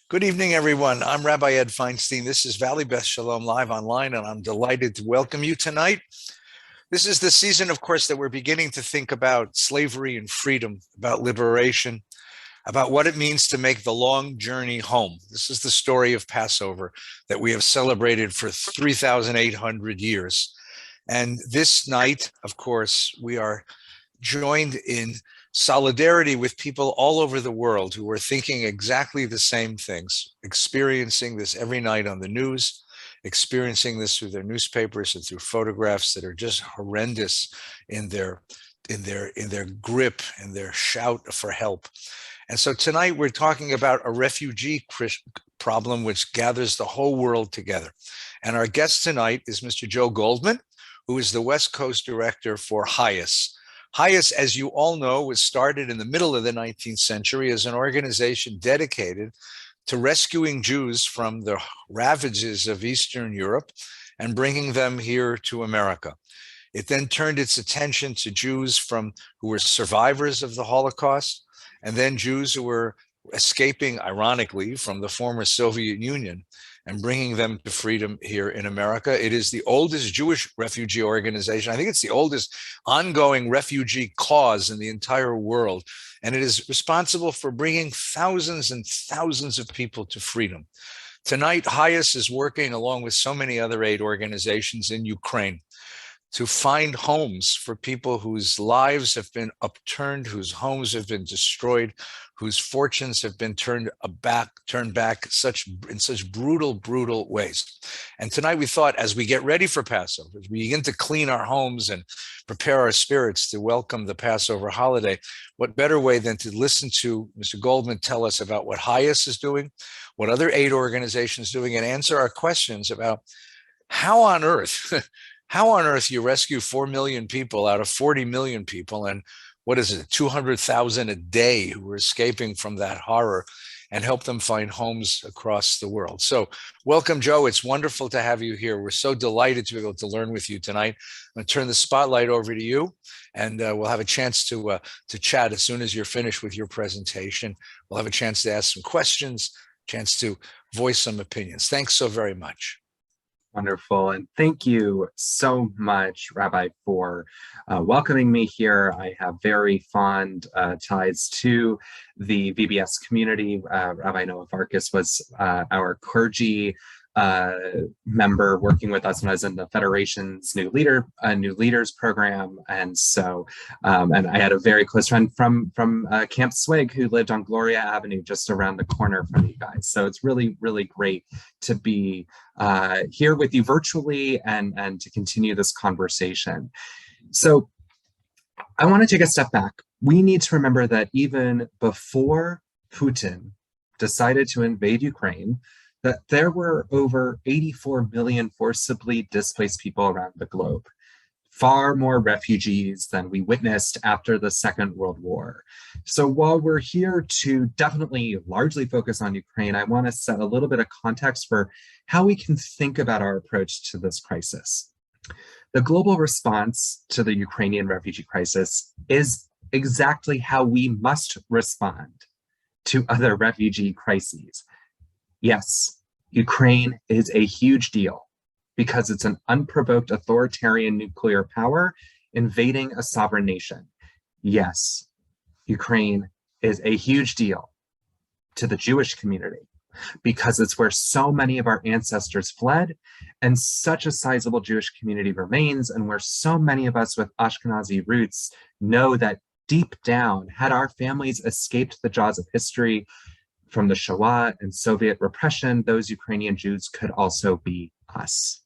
Good evening, everyone. I'm Rabbi Ed Feinstein. This is Valley Beth Shalom live online, and I'm delighted to welcome you tonight. This is the season, of course, that we're beginning to think about slavery and freedom, about liberation, about what it means to make the long journey home. This is the story of Passover that we have celebrated for 3,800 years. And this night, of course, we are joined in solidarity with people all over the world who are thinking exactly the same things, experiencing this every night on the news, experiencing this through their newspapers and through photographs that are just horrendous in their grip and their shout for help. And so tonight we're talking about a refugee problem which gathers the whole world together. And our guest tonight is Mr. Joe Goldman, who is the West Coast director for HIAS. HIAS, as you all know, was started in the middle of the 19th century as an organization dedicated to rescuing Jews from the ravages of Eastern Europe and bringing them here to America. It then turned its attention to Jews who were survivors of the Holocaust, and then Jews who were escaping, ironically, from the former Soviet Union and bringing them to freedom here in America. It is the oldest Jewish refugee organization. I think it's the oldest ongoing refugee cause in the entire world. And it is responsible for bringing thousands and thousands of people to freedom. Tonight, HIAS is working along with so many other aid organizations in Ukraine to find homes for people whose lives have been upturned, whose homes have been destroyed, whose fortunes have been turned back in such brutal ways. And tonight we thought, as we get ready for Passover, as we begin to clean our homes and prepare our spirits to welcome the Passover holiday, what better way than to listen to Mr. Goldman tell us about what HIAS is doing, what other aid organizations are doing, and answer our questions about how on earth you rescue 4 million people out of 40 million people, and what is it, 200,000 a day who are escaping from that horror, and help them find homes across the world. So welcome, Joe. It's wonderful to have you here. We're so delighted to be able to learn with you tonight. I'm going to turn the spotlight over to you, and we'll have a chance to chat as soon as you're finished with your presentation. We'll have a chance to ask some questions, chance to voice some opinions. Thanks so very much. Wonderful. And thank you so much, Rabbi, for welcoming me here. I have very fond ties to the VBS community. Rabbi Noah Farkas was our clergy member working with us when I was in the Federation's New Leaders program. And so, and I had a very close friend from Camp Swig who lived on Gloria Avenue, just around the corner from you guys. So it's really, really great to be here with you virtually and to continue this conversation. So I want to take a step back. We need to remember that even before Putin decided to invade Ukraine, that there were over 84 million forcibly displaced people around the globe, far more refugees than we witnessed after the Second World War. So while we're here to definitely largely focus on Ukraine, I want to set a little bit of context for how we can think about our approach to this crisis. The global response to the Ukrainian refugee crisis is exactly how we must respond to other refugee crises. Yes, Ukraine is a huge deal because it's an unprovoked authoritarian nuclear power invading a sovereign nation. Yes, Ukraine is a huge deal to the Jewish community because it's where so many of our ancestors fled and such a sizable Jewish community remains, and where so many of us with Ashkenazi roots know that deep down, had our families escaped the jaws of history from the Shoah and Soviet repression, those Ukrainian Jews could also be us.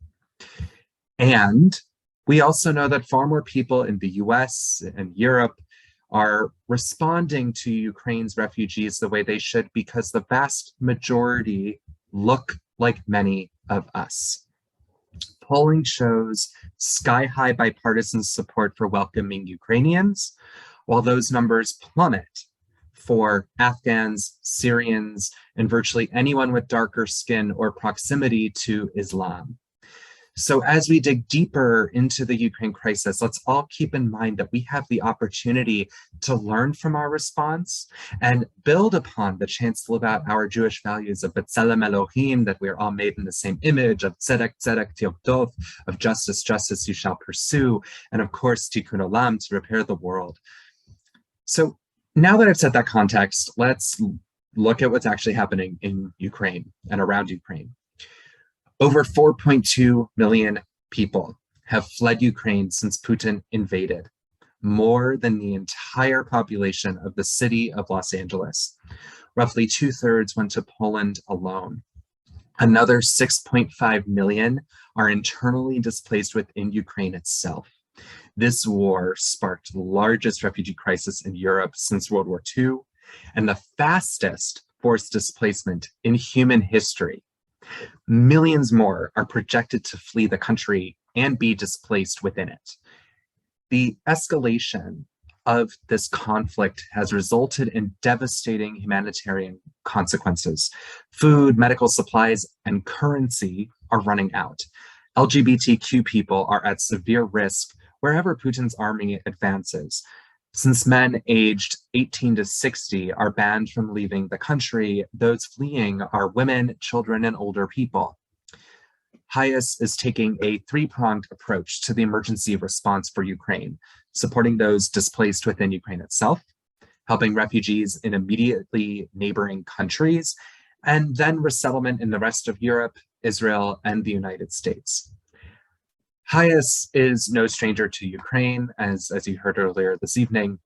And we also know that far more people in the US and Europe are responding to Ukraine's refugees the way they should because the vast majority look like many of us. Polling shows sky-high bipartisan support for welcoming Ukrainians, while those numbers plummet for Afghans, Syrians, and virtually anyone with darker skin or proximity to Islam. So as we dig deeper into the Ukraine crisis, let's all keep in mind that we have the opportunity to learn from our response and build upon the chance to live out our Jewish values of B'Tselem Elohim, that we're all made in the same image, of Tzedek, Tzedek, Tov, of justice, justice you shall pursue, and of course, Tikkun Olam, to repair the world. So now that I've set that context, let's look at what's actually happening in Ukraine and around Ukraine. Over 4.2 million people have fled Ukraine since Putin invaded, more than the entire population of the city of Los Angeles. Roughly 2/3 went to Poland alone. Another 6.5 million are internally displaced within Ukraine itself. This war sparked the largest refugee crisis in Europe since World War II, and the fastest forced displacement in human history. Millions more are projected to flee the country and be displaced within it. The escalation of this conflict has resulted in devastating humanitarian consequences. Food, medical supplies, and currency are running out. LGBTQ people are at severe risk wherever Putin's army advances. Since men aged 18 to 60 are banned from leaving the country, those fleeing are women, children, and older people. HIAS is taking a three-pronged approach to the emergency response for Ukraine, supporting those displaced within Ukraine itself, helping refugees in immediately neighboring countries, and then resettlement in the rest of Europe, Israel, and the United States. HIAS is no stranger to Ukraine, as you heard earlier this evening.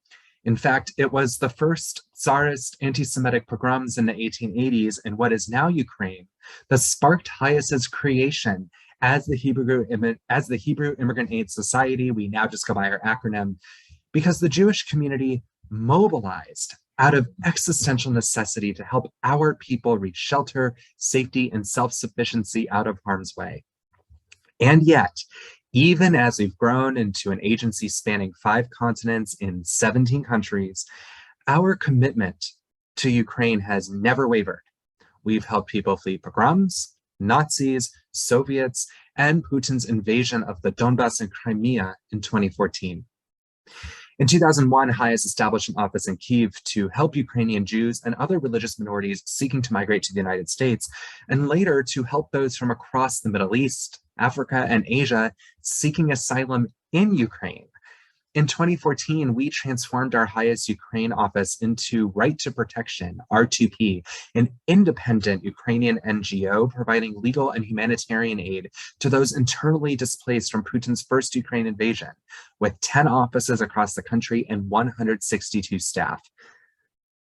In fact, it was the first Tsarist anti-Semitic pogroms in the 1880s in what is now Ukraine that sparked HIAS's creation as the Hebrew Immigrant Aid Society. We now just go by our acronym, because the Jewish community mobilized out of existential necessity to help our people reach shelter, safety, and self-sufficiency out of harm's way. And yet, even as we've grown into an agency spanning 5 continents in 17 countries, our commitment to Ukraine has never wavered. We've helped people flee pogroms, Nazis, Soviets, and Putin's invasion of the Donbass and Crimea in 2014. In 2001, HIAS established an office in Kyiv to help Ukrainian Jews and other religious minorities seeking to migrate to the United States, and later to help those from across the Middle East, Africa, and Asia seeking asylum in Ukraine. In 2014, we transformed our HIAS Ukraine office into Right to Protection, R2P, an independent Ukrainian NGO providing legal and humanitarian aid to those internally displaced from Putin's first Ukraine invasion, with 10 offices across the country and 162 staff.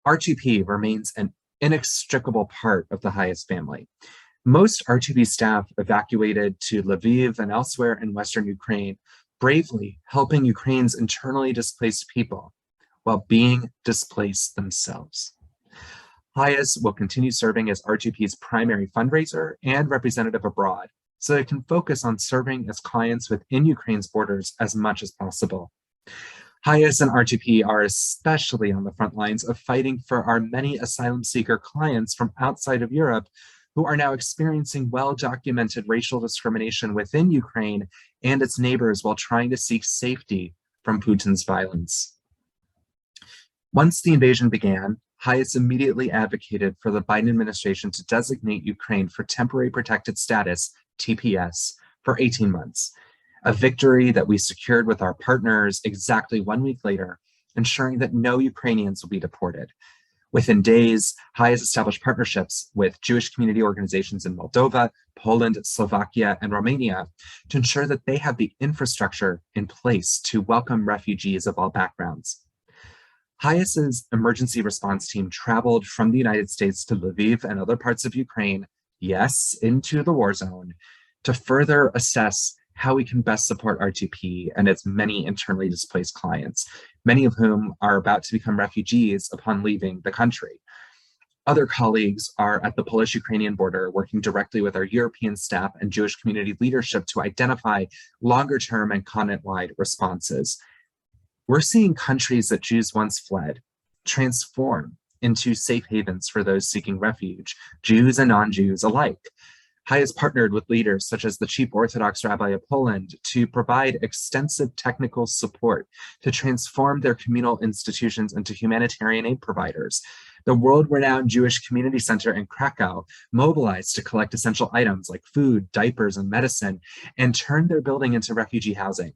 R2P remains an inextricable part of the HIAS family. Most R2P staff evacuated to Lviv and elsewhere in Western Ukraine, bravely helping Ukraine's internally displaced people while being displaced themselves. HIAS will continue serving as R2P's primary fundraiser and representative abroad, so it can focus on serving its clients within Ukraine's borders as much as possible. HIAS and R2P are especially on the front lines of fighting for our many asylum seeker clients from outside of Europe who are now experiencing well-documented racial discrimination within Ukraine and its neighbors while trying to seek safety from Putin's violence. Once the invasion began, HIAS immediately advocated for the Biden administration to designate Ukraine for temporary protected status, TPS, for 18 months, a victory that we secured with our partners exactly 1 week later, ensuring that no Ukrainians will be deported. Within days, HIAS established partnerships with Jewish community organizations in Moldova, Poland, Slovakia, and Romania to ensure that they have the infrastructure in place to welcome refugees of all backgrounds. HIAS's emergency response team traveled from the United States to Lviv and other parts of Ukraine, yes, into the war zone, to further assess how we can best support R2P and its many internally displaced clients, many of whom are about to become refugees upon leaving the country. Other colleagues are at the Polish-Ukrainian border working directly with our European staff and Jewish community leadership to identify longer-term and continent-wide responses. We're seeing countries that Jews once fled transform into safe havens for those seeking refuge, Jews and non-Jews alike. HIAS partnered with leaders such as the Chief Orthodox Rabbi of Poland to provide extensive technical support to transform their communal institutions into humanitarian aid providers. The world-renowned Jewish Community Center in Krakow mobilized to collect essential items like food, diapers, and medicine, and turned their building into refugee housing.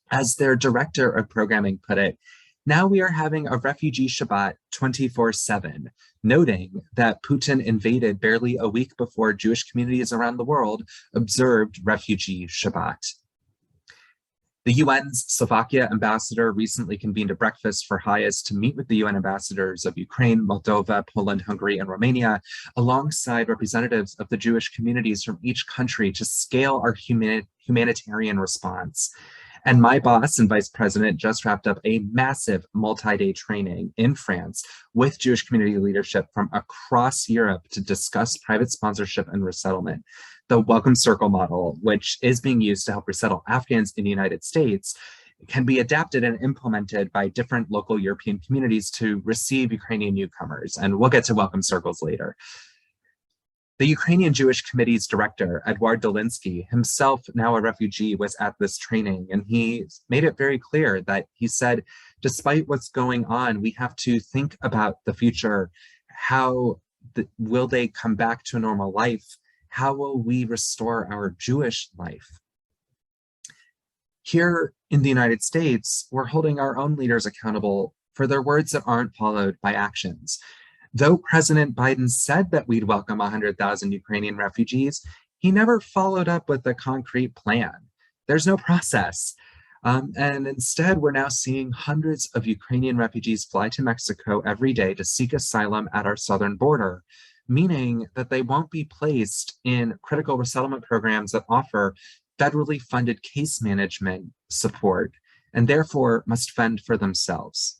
As their director of programming put it, now we are having a refugee Shabbat 24/7, noting that Putin invaded barely a week before Jewish communities around the world observed refugee Shabbat. The UN's Slovakia ambassador recently convened a breakfast for HIAS to meet with the UN ambassadors of Ukraine, Moldova, Poland, Hungary, and Romania, alongside representatives of the Jewish communities from each country to scale our humanitarian response. And my boss and vice president just wrapped up a massive multi-day training in France with Jewish community leadership from across Europe to discuss private sponsorship and resettlement. The Welcome Circle model, which is being used to help resettle Afghans in the United States, can be adapted and implemented by different local European communities to receive Ukrainian newcomers. And we'll get to Welcome Circles later. The Ukrainian Jewish Committee's director, Eduard Dolinsky, himself now a refugee, was at this training, and he made it very clear that he said, despite what's going on, we have to think about the future. Will they come back to a normal life? How will we restore our Jewish life? Here in the United States, we're holding our own leaders accountable for their words that aren't followed by actions. Though President Biden said that we'd welcome 100,000 Ukrainian refugees, he never followed up with a concrete plan. There's no process. And instead, we're now seeing hundreds of Ukrainian refugees fly to Mexico every day to seek asylum at our southern border, meaning that they won't be placed in critical resettlement programs that offer federally funded case management support, and therefore must fend for themselves.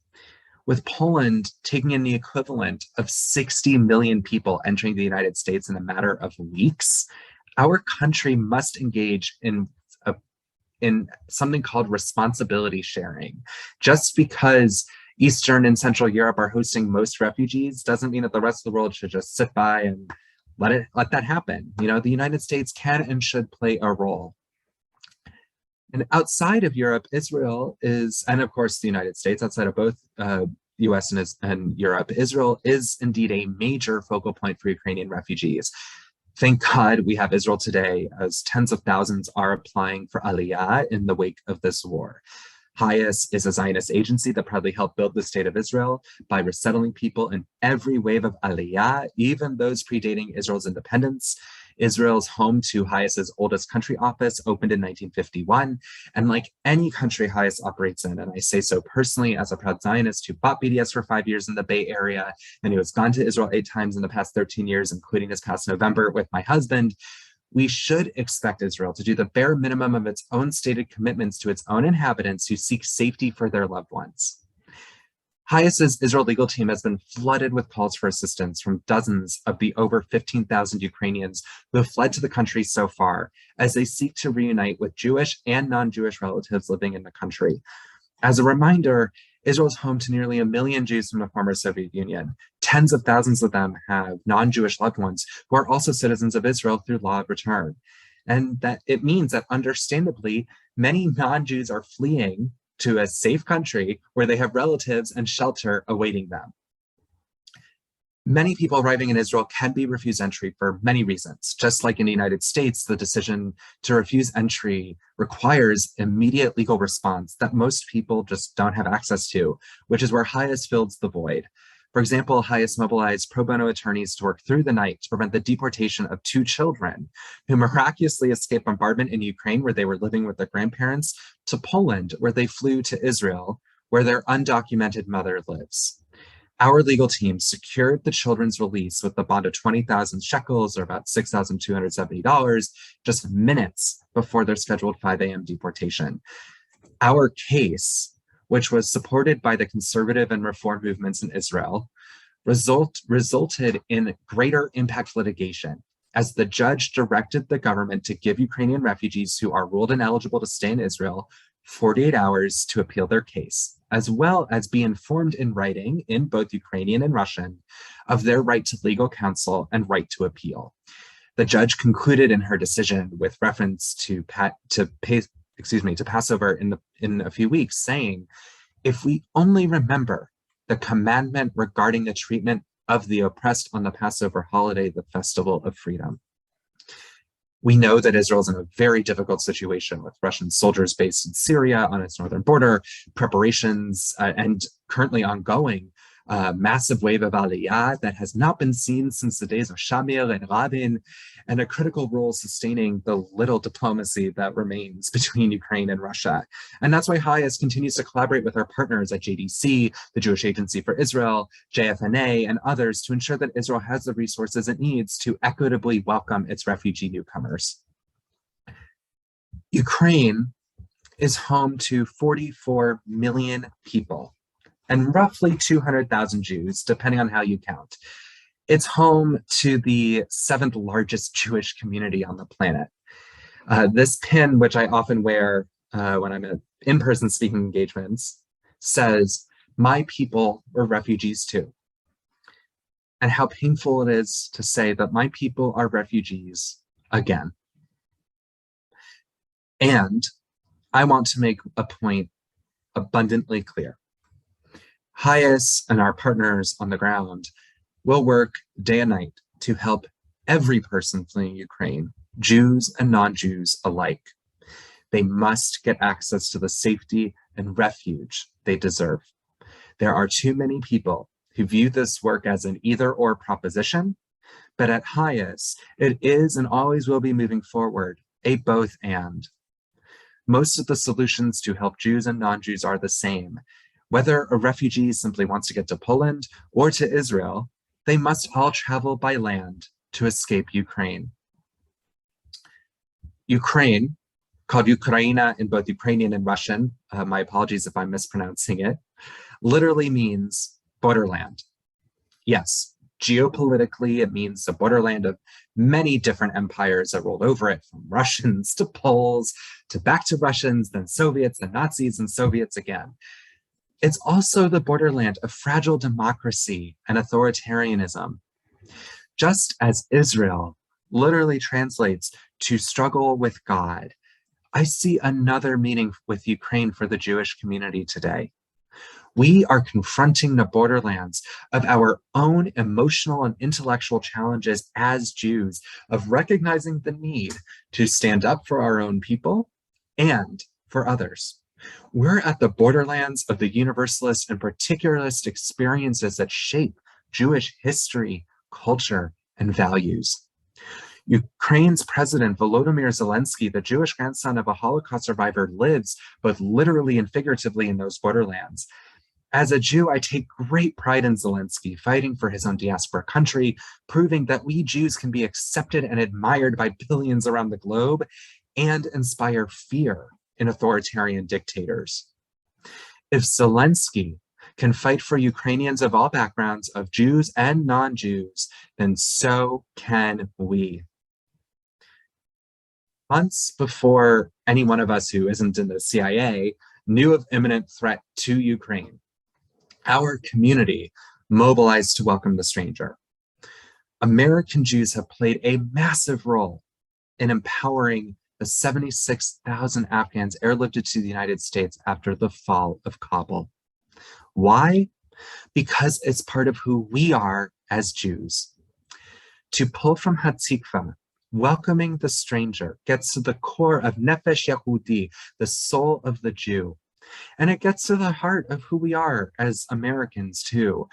With Poland taking in the equivalent of 60 million people entering the United States in a matter of weeks, our country must engage in something called responsibility sharing. Just because Eastern and Central Europe are hosting most refugees doesn't mean that the rest of the world should just sit by and let that happen. You know, the United States can and should play a role. And outside of Europe, Israel is, and of course the United States, outside of both US and Europe, Israel is indeed a major focal point for Ukrainian refugees. Thank God we have Israel today, as tens of thousands are applying for Aliyah in the wake of this war. HIAS is a Zionist agency that proudly helped build the state of Israel by resettling people in every wave of Aliyah, even those predating Israel's independence. Israel's home to HIAS's oldest country office opened in 1951. And like any country HIAS operates in, and I say so personally as a proud Zionist who bought BDS for 5 years in the Bay Area and who has gone to Israel 8 times in the past 13 years, including this past November with my husband, we should expect Israel to do the bare minimum of its own stated commitments to its own inhabitants who seek safety for their loved ones. HIAS's Israel legal team has been flooded with calls for assistance from dozens of the over 15,000 Ukrainians who have fled to the country so far as they seek to reunite with Jewish and non-Jewish relatives living in the country. As a reminder, Israel is home to nearly 1 million Jews from the former Soviet Union. Tens of thousands of them have non-Jewish loved ones who are also citizens of Israel through law of return. And that it means that understandably, many non-Jews are fleeing to a safe country where they have relatives and shelter awaiting them. Many people arriving in Israel can be refused entry for many reasons. Just like in the United States, the decision to refuse entry requires immediate legal response that most people just don't have access to, which is where HIAS fills the void. For example, HIAS mobilized pro bono attorneys to work through the night to prevent the deportation of 2 children who miraculously escaped bombardment in Ukraine, where they were living with their grandparents, to Poland, where they flew to Israel, where their undocumented mother lives. Our legal team secured the children's release with a bond of 20,000 shekels, or about $6,270, just minutes before their scheduled 5 a.m. deportation. Our case, which was supported by the conservative and reform movements in Israel, resulted in greater impact litigation as the judge directed the government to give Ukrainian refugees who are ruled ineligible to stay in Israel 48 hours to appeal their case, as well as be informed in writing in both Ukrainian and Russian of their right to legal counsel and right to appeal. The judge concluded in her decision with reference to Passover in a few weeks, saying, "If we only remember the commandment regarding the treatment of the oppressed on the Passover holiday, the festival of freedom." We know that Israel is in a very difficult situation with Russian soldiers based in Syria on its northern border, preparations and currently ongoing massive wave of aliyah that has not been seen since the days of Shamir and Rabin, and a critical role sustaining the little diplomacy that remains between Ukraine and Russia. And that's why HIAS continues to collaborate with our partners at JDC, the Jewish Agency for Israel, JFNA, and others to ensure that Israel has the resources it needs to equitably welcome its refugee newcomers. Ukraine is home to 44 million people and roughly 200,000 Jews, depending on how you count. It's home to the 7th largest Jewish community on the planet. This pin, which I often wear when I'm at in-person speaking engagements, says, "My people were refugees too." And how painful it is to say that my people are refugees again. And I want to make a point abundantly clear. HIAS and our partners on the ground will work day and night to help every person fleeing Ukraine, Jews and non-Jews alike. They must get access to the safety and refuge they deserve. There are too many people who view this work as an either-or proposition, but at HIAS, it is and always will be moving forward, a both and. Most of the solutions to help Jews and non-Jews are the same. Whether a refugee simply wants to get to Poland or to Israel, they must all travel by land to escape Ukraine. Ukraine, called Ukraina in both Ukrainian and Russian, my apologies if I'm mispronouncing it, literally means borderland. Yes, geopolitically, it means the borderland of many different empires that rolled over it, from Russians to Poles, to back to Russians, then Soviets, then Nazis, and Soviets again. It's also the borderland of fragile democracy and authoritarianism. Just as Israel literally translates to struggle with God, I see another meaning with Ukraine for the Jewish community today. We are confronting the borderlands of our own emotional and intellectual challenges as Jews, of recognizing the need to stand up for our own people and for others. We're at the borderlands of the universalist and particularist experiences that shape Jewish history, culture, and values. Ukraine's president, Volodymyr Zelensky, the Jewish grandson of a Holocaust survivor, lives both literally and figuratively in those borderlands. As a Jew, I take great pride in Zelensky, fighting for his own diaspora country, proving that we Jews can be accepted and admired by billions around the globe and inspire fear in authoritarian dictators. If Zelensky can fight for Ukrainians of all backgrounds, of Jews and non-Jews, then so can we. Months before any one of us who isn't in the CIA knew of imminent threat to Ukraine, our community mobilized to welcome the stranger. American Jews have played a massive role in empowering the 76,000 Afghans airlifted to the United States after the fall of Kabul. Why? Because it's part of who we are as Jews. To pull from Hatikva, welcoming the stranger gets to the core of Nefesh Yehudi, the soul of the Jew. And it gets to the heart of who we are as Americans too.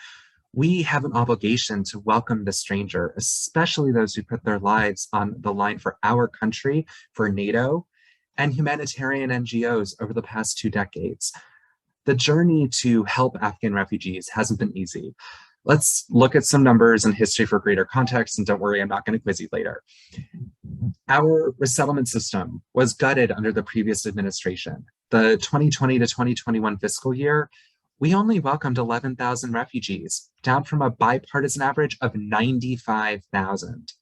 We have an obligation to welcome the stranger, especially those who put their lives on the line for our country, for NATO, and humanitarian NGOs over the past 2 decades. The journey to help Afghan refugees hasn't been easy. Let's look at some numbers and history for greater context, and don't worry, I'm not going to quiz you later. Our resettlement system was gutted under the previous administration. The 2020 to 2021 fiscal year, we only welcomed 11,000 refugees, down from a bipartisan average of 95,000.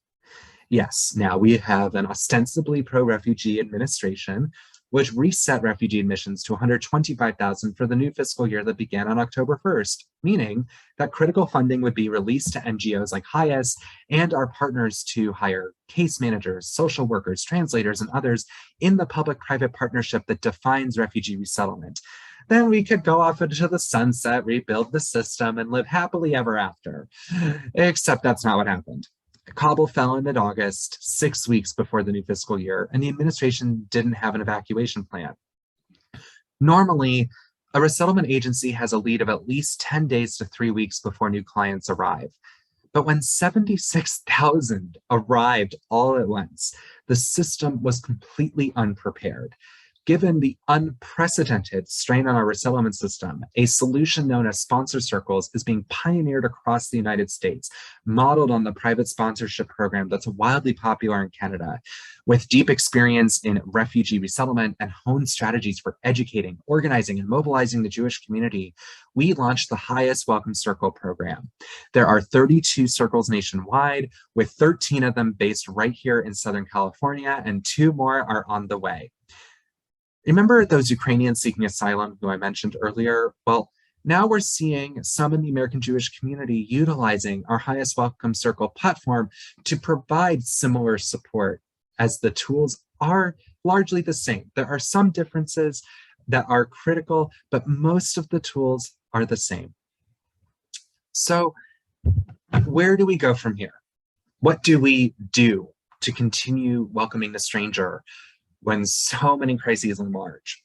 Yes, now we have an ostensibly pro-refugee administration which reset refugee admissions to 125,000 for the new fiscal year that began on October 1st, meaning that critical funding would be released to NGOs like HIAS and our partners to hire case managers, social workers, translators, and others in the public-private partnership that defines refugee resettlement. Then we could go off into the sunset, rebuild the system, and live happily ever after. Except that's not what happened. Kabul fell in mid-August, 6 weeks before the new fiscal year, and the administration didn't have an evacuation plan. Normally, a resettlement agency has a lead of at least 10 days to 3 weeks before new clients arrive. But when 76,000 arrived all at once, the system was completely unprepared. Given the unprecedented strain on our resettlement system, a solution known as sponsor circles is being pioneered across the United States, modeled on the private sponsorship program that's wildly popular in Canada. With deep experience in refugee resettlement and honed strategies for educating, organizing, and mobilizing the Jewish community, we launched the HIAS Welcome Circle program. There are 32 circles nationwide, with 13 of them based right here in Southern California, and 2 more are on the way. Remember those Ukrainians seeking asylum who I mentioned earlier? Well, now we're seeing some in the American Jewish community utilizing our HIAS Welcome Circle platform to provide similar support, as the tools are largely the same. There are some differences that are critical, but most of the tools are the same. So where do we go from here? What do we do to continue welcoming the stranger when so many crises enlarge?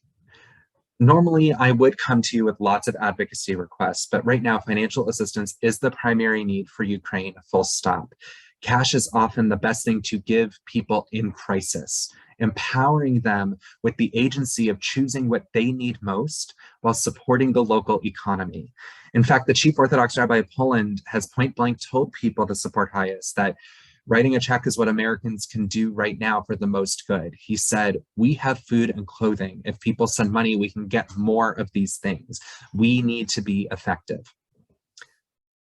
Normally, I would come to you with lots of advocacy requests, but right now, financial assistance is the primary need for Ukraine, full stop. Cash is often the best thing to give people in crisis, empowering them with the agency of choosing what they need most while supporting the local economy. In fact, the chief Orthodox Rabbi of Poland has point blank told people to support HIAS that writing a check is what Americans can do right now for the most good. He said, we have food and clothing. If people send money, we can get more of these things. We need to be effective.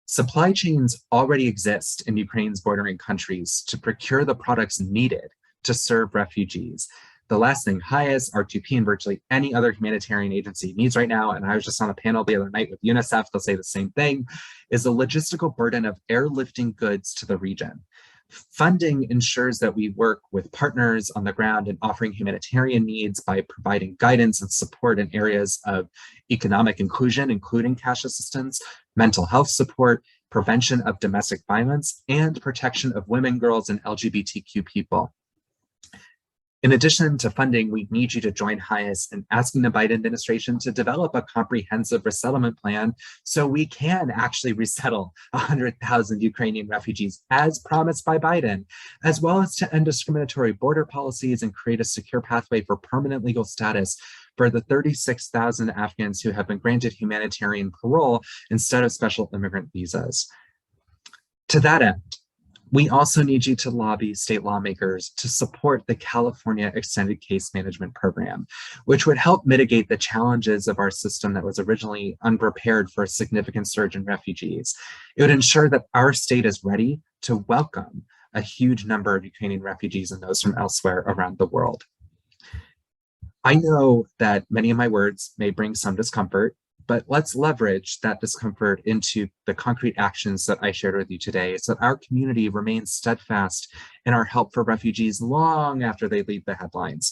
Supply chains already exist in Ukraine's bordering countries to procure the products needed to serve refugees. The last thing HIAS, R2P, and virtually any other humanitarian agency needs right now, and I was just on a panel the other night with UNICEF, they'll say the same thing, is the logistical burden of airlifting goods to the region. Funding ensures that we work with partners on the ground in offering humanitarian needs by providing guidance and support in areas of economic inclusion, including cash assistance, mental health support, prevention of domestic violence, and protection of women, girls, and LGBTQ people. In addition to funding, we need you to join HIAS in asking the Biden administration to develop a comprehensive resettlement plan so we can actually resettle 100,000 Ukrainian refugees as promised by Biden, as well as to end discriminatory border policies and create a secure pathway for permanent legal status for the 36,000 Afghans who have been granted humanitarian parole instead of special immigrant visas. To that end, we also need you to lobby state lawmakers to support the California Extended Case Management Program, which would help mitigate the challenges of our system that was originally unprepared for a significant surge in refugees. It would ensure that our state is ready to welcome a huge number of Ukrainian refugees and those from elsewhere around the world. I know that many of my words may bring some discomfort, but let's leverage that discomfort into the concrete actions that I shared with you today so that our community remains steadfast in our help for refugees long after they leave the headlines.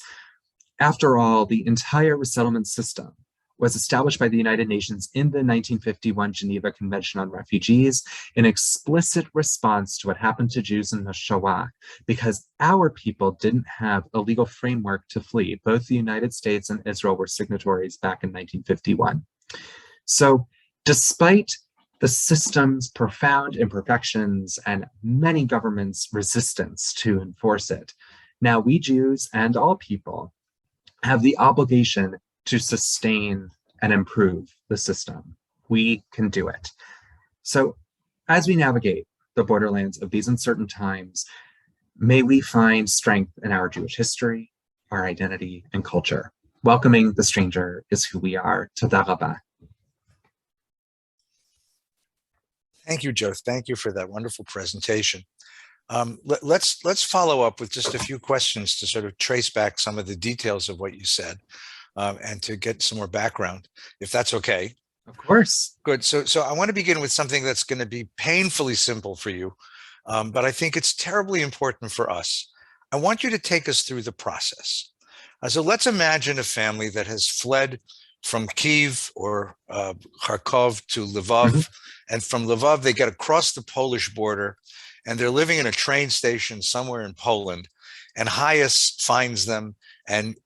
After all, the entire resettlement system was established by the United Nations in the 1951 Geneva Convention on Refugees in explicit response to what happened to Jews in the Shoah, because our people didn't have a legal framework to flee. Both the United States and Israel were signatories back in 1951. So despite the system's profound imperfections and many governments' resistance to enforce it, now we Jews and all people have the obligation to sustain and improve the system. We can do it. So as we navigate the borderlands of these uncertain times, may we find strength in our Jewish history, our identity, and culture. Welcoming the stranger is who we are. Toda Rabba. Thank you, Joe. Thank you for that wonderful presentation. Let's follow up with just a few questions to sort of trace back some of the details of what you said, and to get some more background, if that's okay. Of course. Good. So I want to begin with something that's going to be painfully simple for you, but I think it's terribly important for us. I want you to take us through the process. So let's imagine a family that has fled from Kyiv or Kharkov to Mhm. Lvov, and from Lvov they get across the Polish border, and they're living in a train station somewhere in Poland, and HIAS finds them, and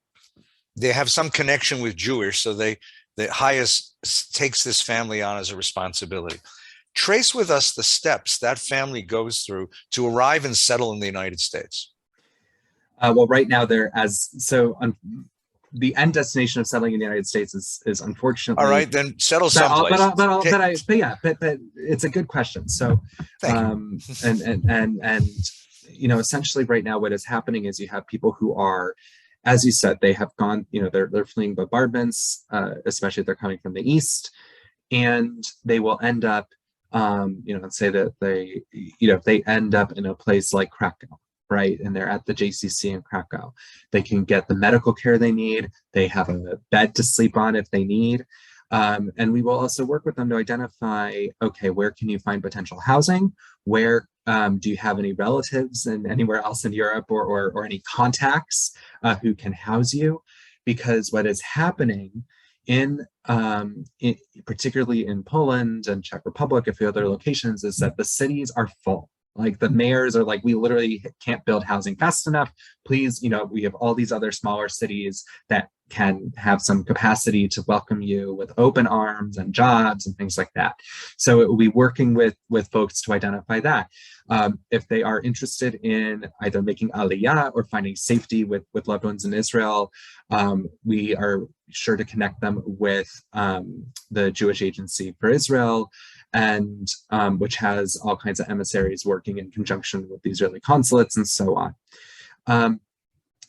they have some connection with Jewish, so the HIAS takes this family on as a responsibility. Trace with us the steps that family goes through to arrive and settle in the United States. Well, right now the end destination of settling in the United States is unfortunately. All right, then settle someplace. But it's a good question. So, Thank you. And essentially right now what is happening is you have people who are, as you said, they have gone, they're fleeing bombardments, especially if they're coming from the east, and they will end up, let's say that they end up in a place like Krakow, right? And they're at the JCC in Krakow. They can get the medical care they need. They have a bed to sleep on if they need. And we will also work with them to identify, okay, where can you find potential housing? Where do you have any relatives and anywhere else in Europe or any contacts who can house you? Because what is happening particularly in Poland and Czech Republic, a few other locations, is that the cities are full. Like the mayors are like, we literally can't build housing fast enough. Please, we have all these other smaller cities that can have some capacity to welcome you with open arms and jobs and things like that. So it will be working with folks to identify that. If they are interested in either making aliyah or finding safety with loved ones in Israel, we are sure to connect them with the Jewish Agency for Israel, and which has all kinds of emissaries working in conjunction with the Israeli consulates and so on.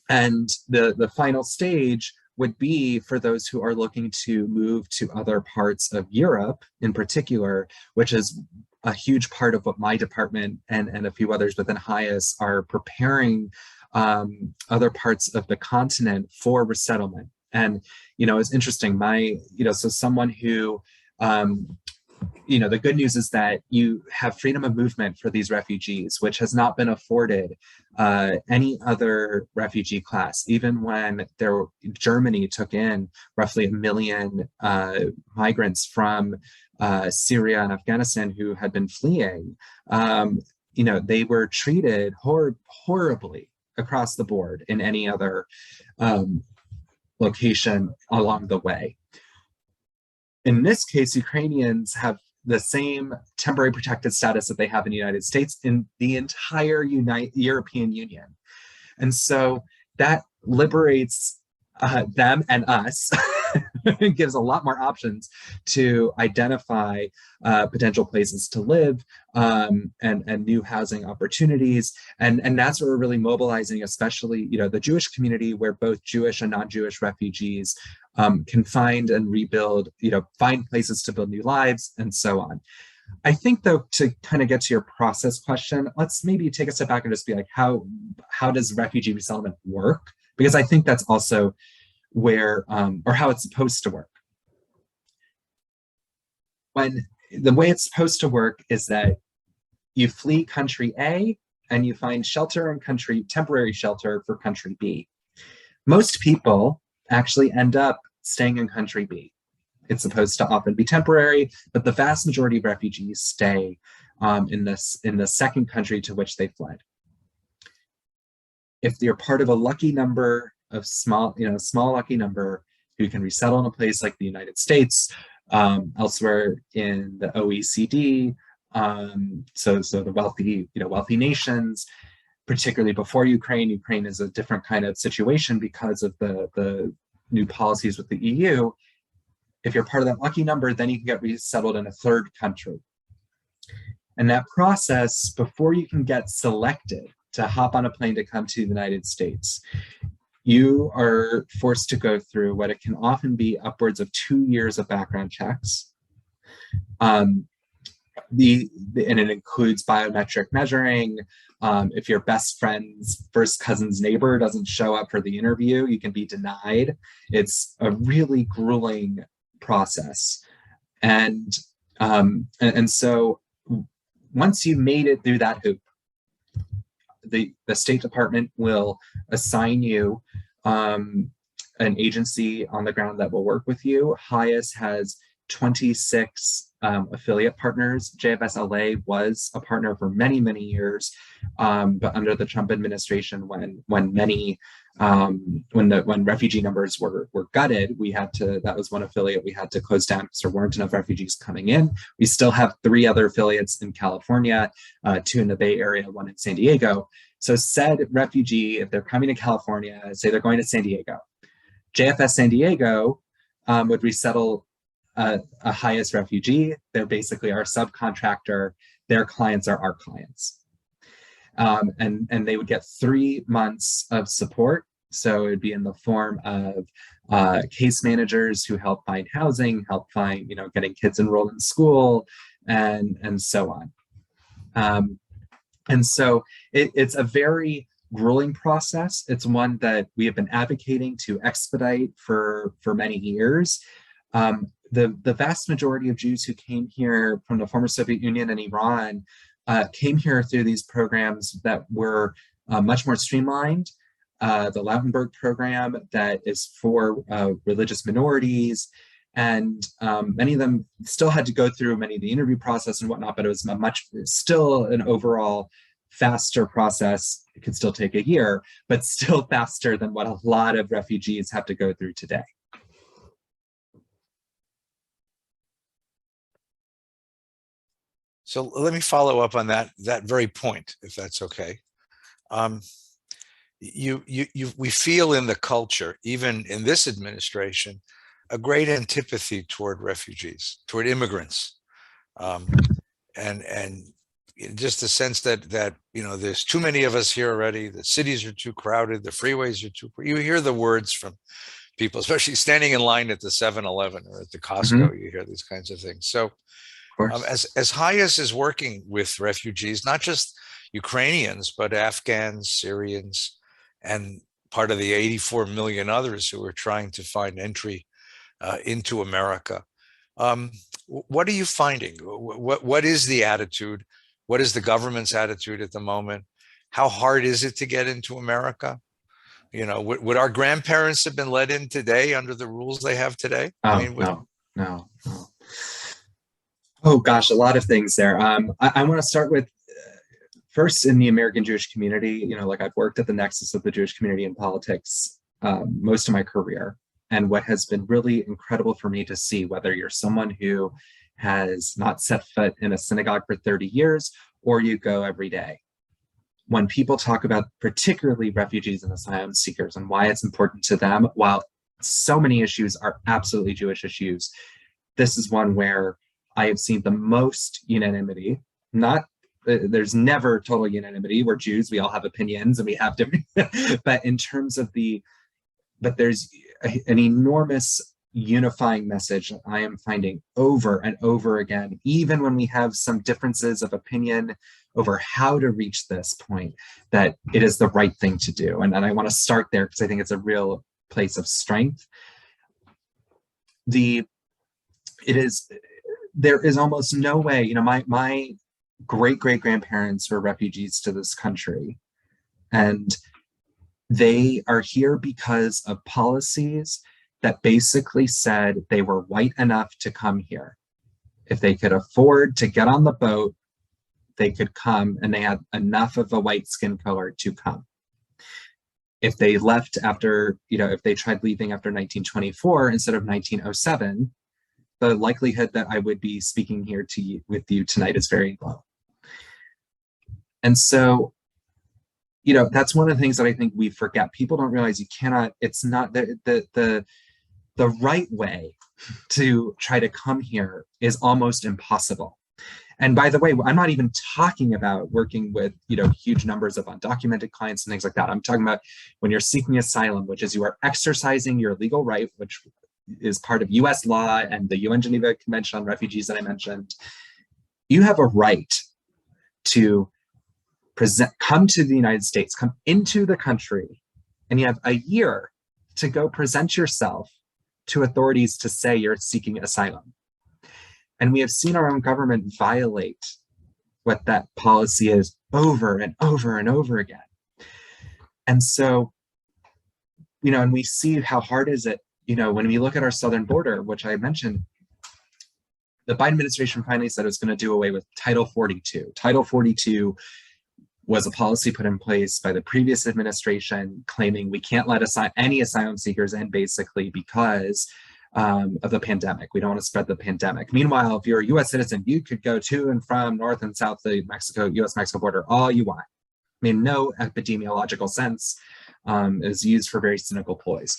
And the final stage would be for those who are looking to move to other parts of Europe in particular, which is a huge part of what my department and a few others within HIAS are preparing other parts of the continent for resettlement. And, it's interesting, so someone who, the good news is that you have freedom of movement for these refugees, which has not been afforded any other refugee class. Even when Germany took in roughly 1 million migrants from Syria and Afghanistan who had been fleeing, they were treated horribly across the board in any other location along the way. In this case, Ukrainians have the same temporary protected status that they have in the United States in the entire European Union. And so that liberates them and us. It gives a lot more options to identify potential places to live and new housing opportunities. And that's where we're really mobilizing, especially, the Jewish community, where both Jewish and non-Jewish refugees can find and rebuild, find places to build new lives and so on. I think, though, to kind of get to your process question, let's maybe take a step back and just be like, how does refugee resettlement work? Because I think that's also where, or how it's supposed to work. When the way it's supposed to work is that you flee country A and you find shelter in temporary shelter for country B. Most people actually end up staying in country B. It's supposed to often be temporary, but the vast majority of refugees stay in the second country to which they fled. If you're part of a lucky number of small lucky number who can resettle in a place like the United States, elsewhere in the OECD, so the wealthy nations, particularly before Ukraine is a different kind of situation because of the new policies with the EU. If you're part of that lucky number, then you can get resettled in a third country. And that process, before you can get selected to hop on a plane to come to the United States, you are forced to go through what it can often be upwards of 2 years of background checks. and it includes biometric measuring. If your best friend's first cousin's neighbor doesn't show up for the interview, you can be denied. It's a really grueling process. And so once you made it through that hoop, the State Department will assign you an agency on the ground that will work with you. HIAS has 26 affiliate partners. JFS LA was a partner for many, many years, but under the Trump administration, when refugee numbers were gutted, that was one affiliate we had to close down because there weren't enough refugees coming in. We still have 3 other affiliates in California, 2 in the Bay Area, 1 in San Diego. So said refugee, if they're coming to California, say they're going to San Diego, JFS San Diego would resettle a HIAS refugee. They're basically our subcontractor. Their clients are our clients. And they would get 3 months of support. So it would be in the form of case managers who help find housing, help find, getting kids enrolled in school, and so on. And so it's a very grueling process. It's one that we have been advocating to expedite for many years. The vast majority of Jews who came here from the former Soviet Union and Iran came here through these programs that were much more streamlined. The Lautenberg program that is for religious minorities, and many of them still had to go through many of the interview process and whatnot, but it was still an overall faster process. It could still take a year, but still faster than what a lot of refugees have to go through today. So let me follow up on that very point, if that's okay. We feel in the culture, even in this administration, a great antipathy toward refugees, toward immigrants, and just the sense that there's too many of us here already. The cities are too crowded. The freeways are too. You hear the words from people, especially standing in line at the 7-Eleven or at the Costco. Mm-hmm. You hear these kinds of things. So. As HIAS is working with refugees, not just Ukrainians, but Afghans, Syrians, and part of the 84 million others who are trying to find entry into America. What are you finding? What is the attitude? What is the government's attitude at the moment? How hard is it to get into America? Would our grandparents have been let in today under the rules they have today? No. Oh gosh, a lot of things there. I want to start with first in the American Jewish community. I've worked at the nexus of the Jewish community in politics most of my career. And what has been really incredible for me to see, whether you're someone who has not set foot in a synagogue for 30 years, or you go every day, when people talk about particularly refugees and asylum seekers and why it's important to them, while so many issues are absolutely Jewish issues, this is one where I have seen the most unanimity. There's never total unanimity. We're Jews, we all have opinions and we have different, but in terms of but there's an enormous unifying message that I am finding over and over again, even when we have some differences of opinion over how to reach this point, that it is the right thing to do. And I want to start there because I think it's a real place of strength. There is almost no way, my great-great-grandparents were refugees to this country, and they are here because of policies that basically said they were white enough to come here. If they could afford to get on the boat, they could come, and they had enough of a white skin color to come. If they left after, if they tried leaving after 1924 instead of 1907, the likelihood that I would be speaking here with you tonight is very low. And so, that's one of the things that I think we forget. People don't realize it's not the right way to try to come here is almost impossible. And by the way, I'm not even talking about working with, huge numbers of undocumented clients and things like that. I'm talking about when you're seeking asylum, which is you are exercising your legal right, which is part of US law and the UN Geneva Convention on Refugees that I mentioned. you have a right to come to the United States, come into the country, and you have a year to go present yourself to authorities to say you're seeking asylum. And we have seen our own government violate what that policy is over and over and over again. And so, and we see how hard is it, when we look at our southern border, which I mentioned, the Biden administration finally said it was going to do away with Title 42. Title 42 was a policy put in place by the previous administration claiming we can't let any asylum seekers in, basically because of the pandemic. We don't want to spread the pandemic. Meanwhile, if you're a US citizen, you could go to and from north and south the US-Mexico border all you want. I mean, no epidemiological sense, is used for very cynical ploys.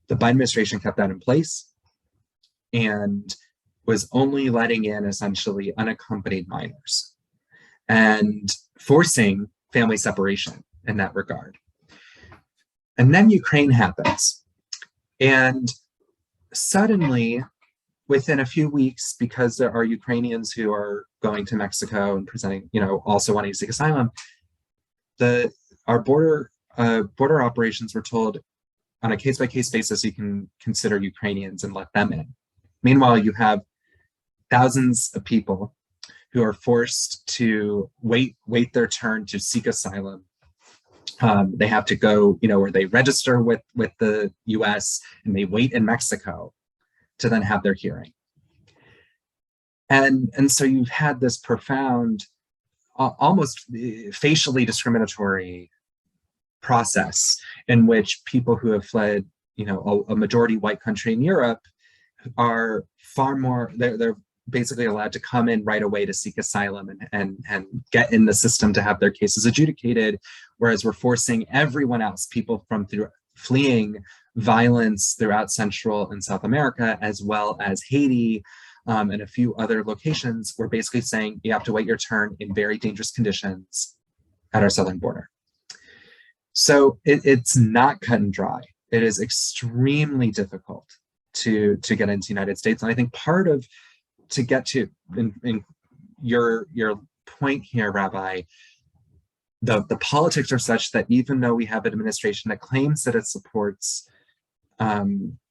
The Biden administration kept that in place and was only letting in essentially unaccompanied minors and forcing family separation in that regard. And then Ukraine happens. And suddenly, within a few weeks, because there are Ukrainians who are going to Mexico and presenting, also wanting to seek asylum, our border operations were told on a case-by-case basis, you can consider Ukrainians and let them in. Meanwhile, you have thousands of people who are forced to wait their turn to seek asylum. They have to go, where they register with the US and they wait in Mexico to then have their hearing. And so you've had this profound, almost facially discriminatory process in which people who have fled, a majority white country in Europe are far more, they're basically allowed to come in right away to seek asylum and get in the system to have their cases adjudicated, whereas we're forcing everyone else, people fleeing violence throughout Central and South America, as well as Haiti and a few other locations, we're basically saying you have to wait your turn in very dangerous conditions at our southern border. So it's not cut and dry. It is extremely difficult to get into the United States. And I think part of, to get to in your point here, Rabbi, the politics are such that even though we have an administration that claims that it supports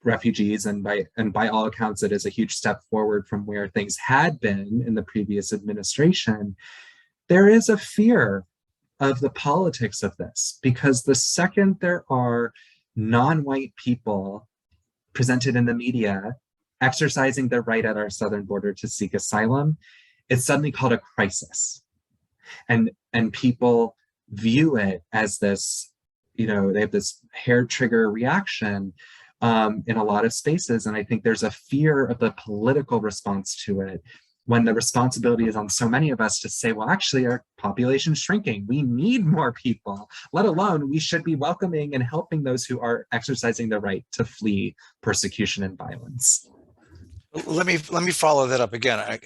refugees, and by all accounts, it is a huge step forward from where things had been in the previous administration, there is a fear of the politics of this, because the second there are non-white people presented in the media exercising their right at our southern border to seek asylum, it's suddenly called a crisis. And people view it as this, they have this hair trigger reaction in a lot of spaces. And I think there's a fear of the political response to it, when the responsibility is on so many of us to say, well, actually our population is shrinking. We need more people, let alone we should be welcoming and helping those who are exercising their right to flee persecution and violence. Let me follow that up again.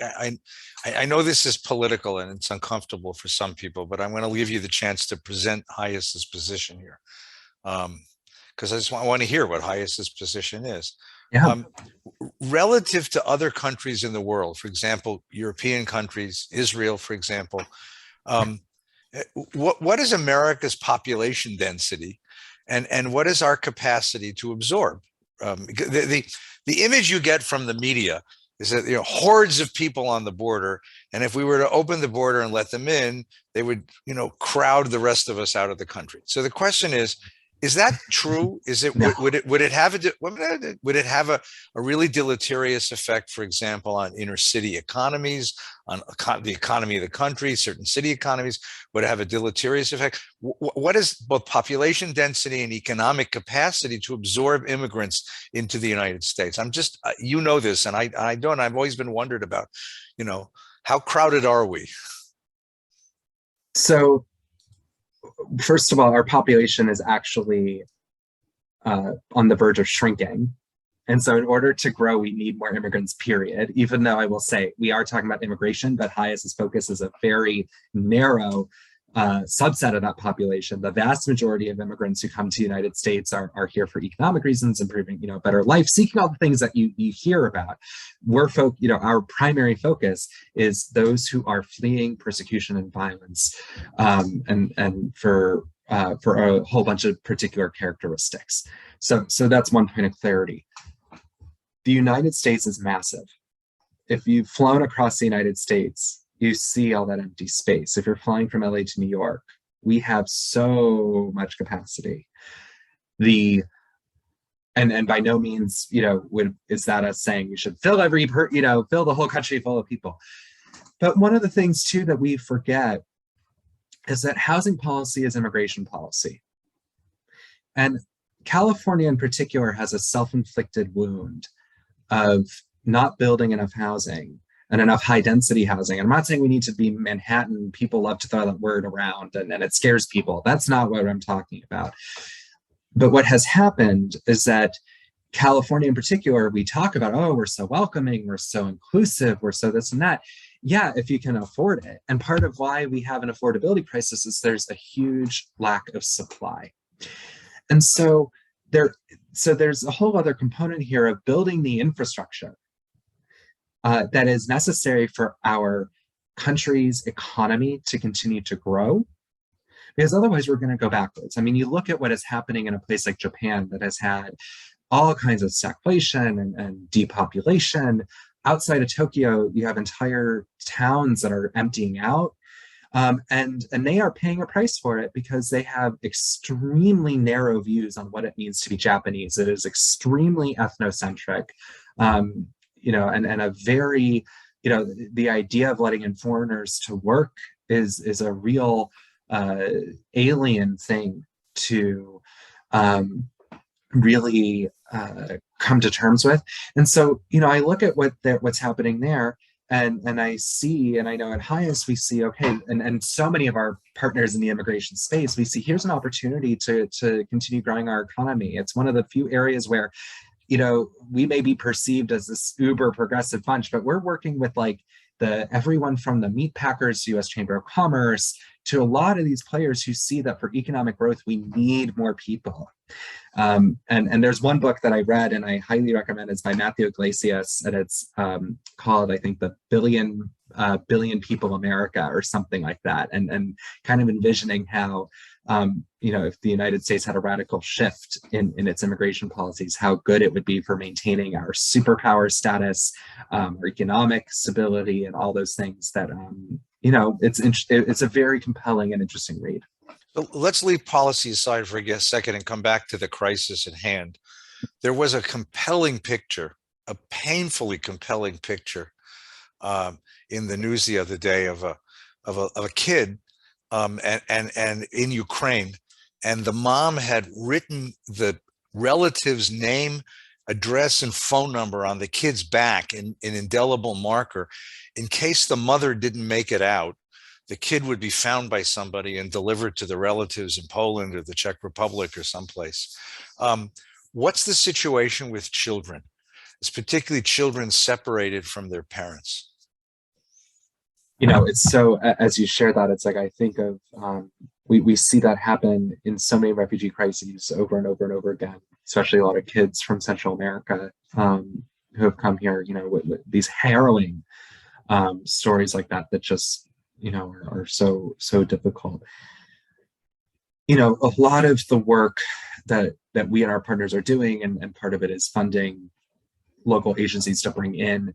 I know this is political and it's uncomfortable for some people, but I'm going to give you the chance to present HIAS's position here, because I want to hear what HIAS's position is. Yeah. Relative to other countries in the world, for example, European countries, Israel, for example, what is America's population density, and what is our capacity to absorb? The image you get from the media is that hordes of people on the border, and if we were to open the border and let them in, they would crowd the rest of us out of the country. So the question is that true? Is it, no. would it have a really deleterious effect, for example, on inner city economies, on the economy of the country, certain city economies? Would it have a deleterious effect? What is both population density and economic capacity to absorb immigrants into the United States? I'm just, this, and I don't. I've always been wondered about, how crowded are we? So, first of all, our population is actually on the verge of shrinking. And so in order to grow, we need more immigrants, period. Even though I will say we are talking about immigration, but HIAS's focus is a very narrow subset of that population. The vast majority of immigrants who come to the United States are here for economic reasons, improving, a better life, seeking all the things that you hear about. Our primary focus is those who are fleeing persecution and violence, and for a whole bunch of particular characteristics. So that's one point of clarity. The United States is massive. If you've flown across the United States, you see all that empty space. If you're flying from LA to New York, we have so much capacity. And by no means, is that us saying you should fill fill the whole country full of people. But one of the things too that we forget is that housing policy is immigration policy. And California in particular has a self-inflicted wound of not building enough housing and enough high density housing. And I'm not saying we need to be Manhattan. People love to throw that word around and it scares people. That's not what I'm talking about. But what has happened is that California in particular, we talk about, oh, we're so welcoming, we're so inclusive, we're so this and that. Yeah, if you can afford it. And part of why we have an affordability crisis is there's a huge lack of supply. And so there's a whole other component here of building the infrastructure that is necessary for our country's economy to continue to grow, because otherwise we're going to go backwards. I mean, you look at what is happening in a place like Japan that has had all kinds of stagflation and depopulation. Outside of Tokyo, you have entire towns that are emptying out, and they are paying a price for it because they have extremely narrow views on what it means to be Japanese. It is extremely ethnocentric. And a very, the idea of letting in foreigners to work is a real alien thing to really come to terms with. And so, I look at what's happening there, and I see, and I know at HIAS we see, okay, and so many of our partners in the immigration space, we see here's an opportunity to continue growing our economy. It's one of the few areas where we may be perceived as this uber progressive bunch, but we're working with everyone from the meat packers to U.S. Chamber of Commerce to a lot of these players who see that for economic growth, we need more people. And there's one book that I read and I highly recommend. It's by Matthew Iglesias, and it's called, I think, The Billion People America or something like that. And kind of envisioning how, if the United States had a radical shift in its immigration policies, how good it would be for maintaining our superpower status, our economic stability, and all those things that, it's a very compelling and interesting read. Let's leave policy aside for a second and come back to the crisis at hand. There was a compelling picture, a painfully compelling picture in the news the other day of a kid and in Ukraine, and the mom had written the relative's name, address, and phone number on the kid's back in indelible marker. In case the mother didn't make it out, the kid would be found by somebody and delivered to the relatives in Poland or the Czech Republic or someplace. What's the situation with children? It's particularly children separated from their parents. It's so, as you share that, it's like I think of, we see that happen in so many refugee crises over and over and over again, especially a lot of kids from Central America who have come here, with these harrowing stories like that just, are so difficult. A lot of the work that we and our partners are doing, and part of it is funding local agencies to bring in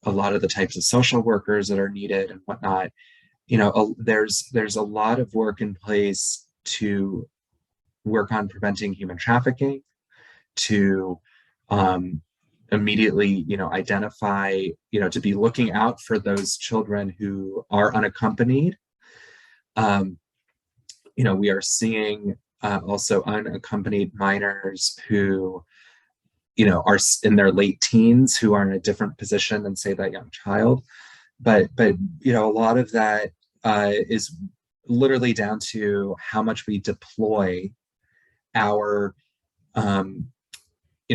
a lot of the types of social workers that are needed and whatnot. There's a lot of work in place to work on preventing human trafficking, to immediately, identify, to be looking out for those children who are unaccompanied. We are seeing also unaccompanied minors who, are in their late teens, who are in a different position than, say, that young child. But a lot of that is literally down to how much we deploy our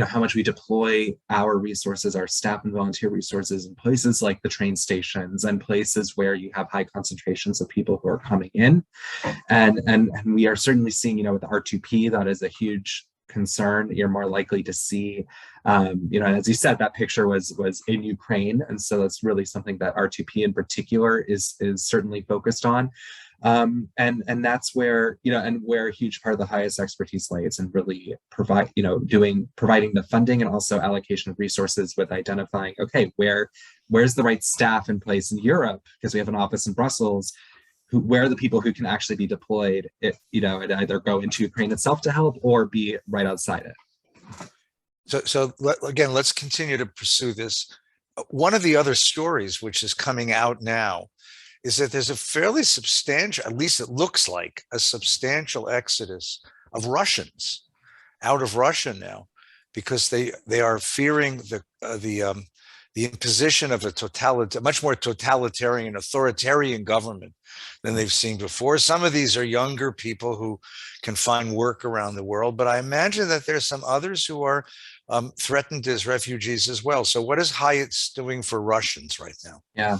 how much we deploy our resources, our staff and volunteer resources in places like the train stations and places where you have high concentrations of people who are coming in. And we are certainly seeing, with R2P, that is a huge concern. You're more likely to see, as you said, that picture was in Ukraine. And so that's really something that R2P in particular is certainly focused on. And that's where, and where a huge part of the HIAS expertise lays, and really providing the funding and also allocation of resources with identifying, okay, where's the right staff in place in Europe, because we have an office in Brussels, where are the people who can actually be deployed, and either go into Ukraine itself to help or be right outside it. So again, let's continue to pursue this. One of the other stories which is coming out now is that there's a fairly substantial, at least it looks like a substantial exodus of Russians out of Russia now, because they are fearing the imposition of a much more totalitarian, authoritarian government than they've seen before. Some of these are younger people who can find work around the world, but I imagine that there's some others who are threatened as refugees as well. So what is HIAS doing for Russians right now? Yeah,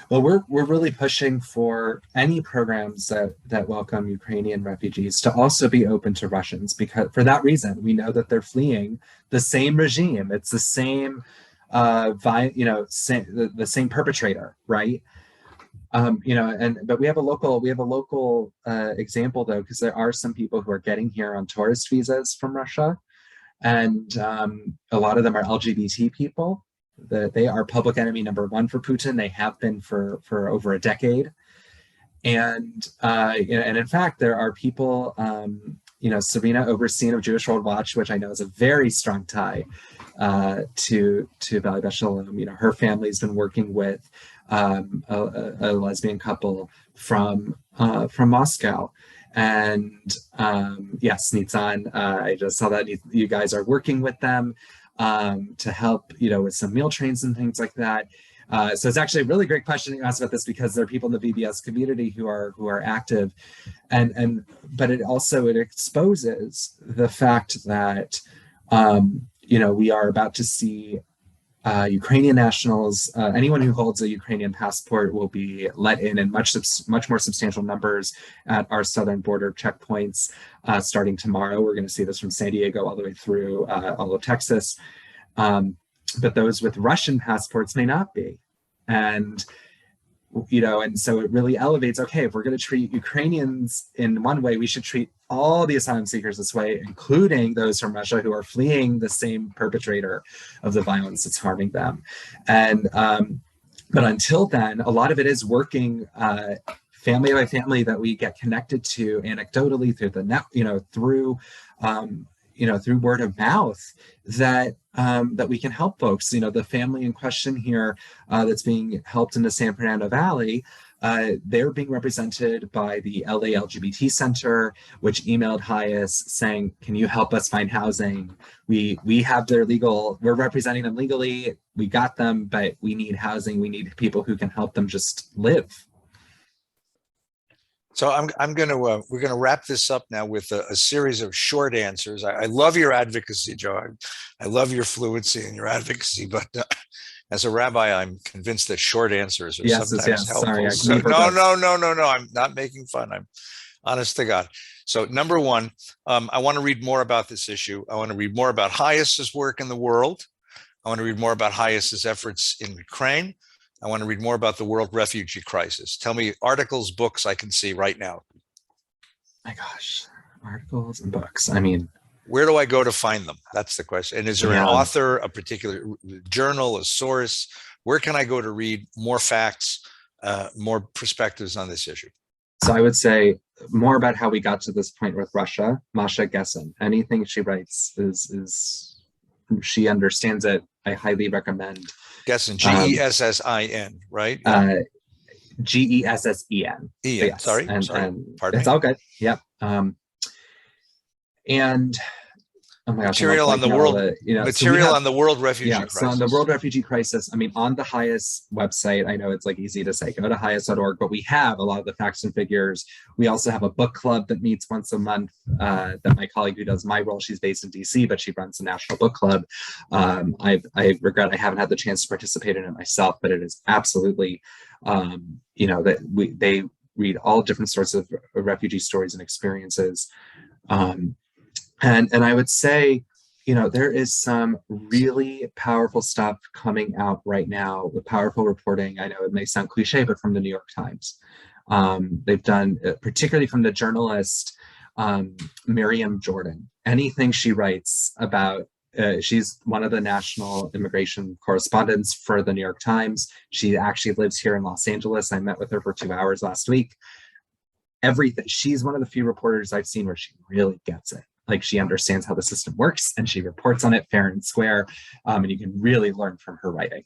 well, we're really pushing for any programs that welcome Ukrainian refugees to also be open to Russians, because for that reason, we know that they're fleeing the same regime. It's the same, the same perpetrator, right? But we have a local example though, because there are some people who are getting here on tourist visas from Russia. And a lot of them are LGBT people. They are public enemy number one for Putin. They have been for over a decade. And in fact, there are people, Serena Oberstein of Jewish World Watch, which I know is a very strong tie to Valley Beth Shalom. Her family's been working with a lesbian couple from Moscow. And yes, Nitzan, I just saw that you guys are working with them to help, with some meal trains and things like that. So it's actually a really great question you asked about this, because there are people in the VBS community who are active, but it exposes the fact that we are about to see Ukrainian nationals, anyone who holds a Ukrainian passport will be let in much more substantial numbers at our southern border checkpoints starting tomorrow. We're going to see this from San Diego all the way through all of Texas. But those with Russian passports may not be. And so it really elevates, okay, if we're going to treat Ukrainians in one way, we should treat all the asylum seekers this way, including those from Russia who are fleeing the same perpetrator of the violence that's harming them. And but until then, a lot of it is working family by family that we get connected to anecdotally through the net, through word of mouth, that we can help folks. The family in question here that's being helped in the San Fernando Valley, they're being represented by the LA LGBT Center, which emailed HIAS saying, can you help us find housing? We have we're representing them legally, we got them, but we need housing. We need people who can help them just live. So we're gonna wrap this up now with a series of short answers. I love your advocacy, Joe. I love your fluency in your advocacy, but as a rabbi, I'm convinced that short answers are sometimes helpful. Sorry, no. I'm not making fun. I'm honest to God. So number one, I want to read more about this issue. I want to read more about HIAS's work in the world. I want to read more about HIAS's efforts in Ukraine. I want to read more about the world refugee crisis. Tell me articles, books I can see right now. My gosh, articles and books. I mean, where do I go to find them? That's the question. And is there an author, a particular journal, a source? Where can I go to read more facts, more perspectives on this issue? So I would say more about how we got to this point with Russia. Masha Gessen. Anything she writes is she understands it. I highly recommend. Gessen, Gessin, right? Gessen. Yes. Sorry. And Pardon it's me. all good. Yep. And Oh my gosh, I'm like Material on the blanking out all world, the, you know, so we material have, on the world refugee yeah, so on the crisis. World Refugee Crisis, I mean, on the HIAS website, I know it's like easy to say, go to HIAS.org, but we have a lot of the facts and figures. We also have a book club that meets once a month that my colleague who does my role, she's based in DC, but she runs the National Book Club. I regret I haven't had the chance to participate in it myself, but it is absolutely, you know, that they read all different sorts of refugee stories and experiences. And I would say, you know, there is some really powerful stuff coming out right now with powerful reporting. I know it may sound cliche, but from the New York Times. They've done, particularly from the journalist Miriam Jordan, anything she writes about, she's one of the national immigration correspondents for the New York Times. She actually lives here in Los Angeles. I met with her for 2 hours last week. Everything, she's one of the few reporters I've seen where she really gets it. Like she understands how the system works and she reports on it fair and square. And you can really learn from her writing.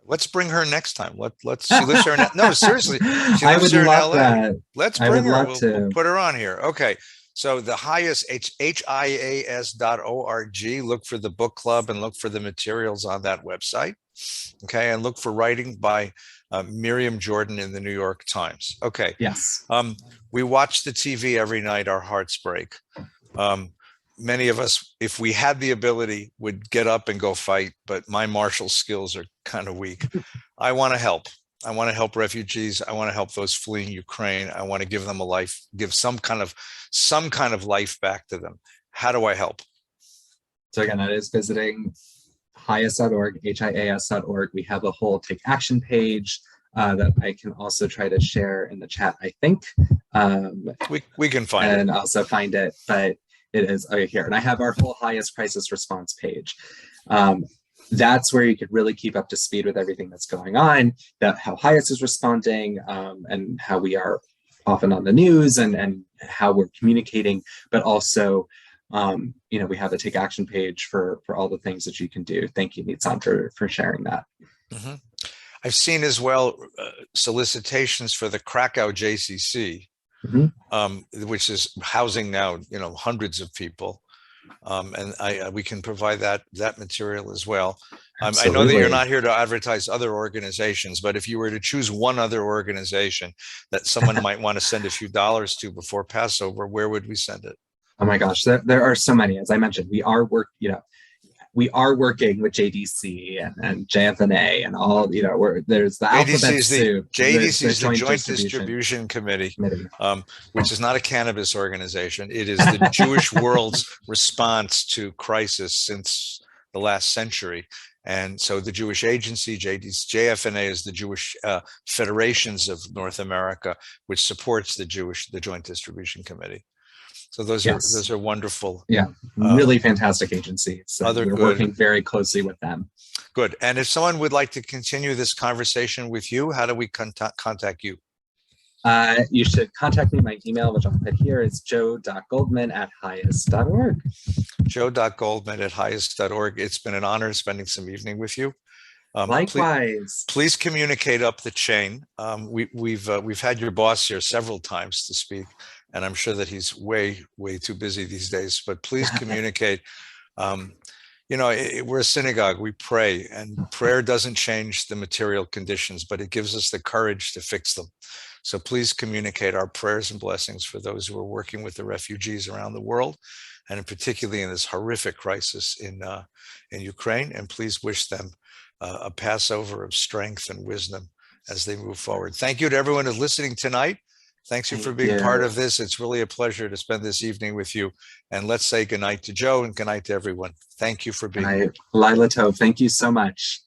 Let's bring her next time. She lives here in, no, seriously, she I lives would here in love LA. that. Let's I bring would her. love to. We'll put her on here. Okay. So the HIAS, HIAS.org, look for the book club and look for the materials on that website. Okay. And look for writing by Miriam Jordan in the New York Times. Okay. Yes. We watch the TV every night. Our hearts break. Many of us, if we had the ability, would get up and go fight, but my martial skills are kind of weak. I want to help. I want to help refugees. I want to help those fleeing Ukraine. I want to give them a life, give some kind of life back to them. How do I help? So again, that is visiting HIAS.org, HIAS.org. We have a whole take action page that I can also try to share in the chat, I think. We can find it. And also find it, but it is here. And I have our whole HIAS crisis response page. That's where you could really keep up to speed with everything that's going on, that how HIAS is responding, and how we are often on the news and how we're communicating, but also, you know, we have the take action page for all the things that you can do. Thank you, Nitsan, for sharing that. Mm-hmm. I've seen as well solicitations for the Krakow JCC, which is housing now, you know, hundreds of people. And we can provide that material as well. I know that you're not here to advertise other organizations, but if you were to choose one other organization that someone might want to send a few dollars to before Passover, where would we send it? Oh my gosh, there are so many. As I mentioned, we are working with JDC and JFNA and all, you know, there's the alphabet soup. JDC is the Joint Distribution Committee, which is not a cannabis organization. It is the Jewish world's response to crisis since the last century. And so the Jewish Agency, JFNA, is the Jewish Federations of North America, which supports the Joint Distribution Committee. So those are wonderful. Yeah, really fantastic agencies. So we're working very closely with them. Good. And if someone would like to continue this conversation with you, how do we contact you? You should contact me. My email, which I'll put here, is joe.goldman@hias.org. joe.goldman@hias.org. It's been an honor spending some evening with you. Likewise. Please communicate up the chain. We've had your boss here several times to speak, and I'm sure that he's way too busy these days. But please communicate. You know, we're a synagogue. We pray, and prayer doesn't change the material conditions, but it gives us the courage to fix them. So please communicate our prayers and blessings for those who are working with the refugees around the world, and particularly in this horrific crisis in Ukraine. And please wish them a Passover of strength and wisdom as they move forward. Thank you to everyone who's listening tonight. Thank you for being part of this. It's really a pleasure to spend this evening with you. And let's say goodnight to Joe and goodnight to everyone. Thank you for being here. Lila Tov, thank you so much.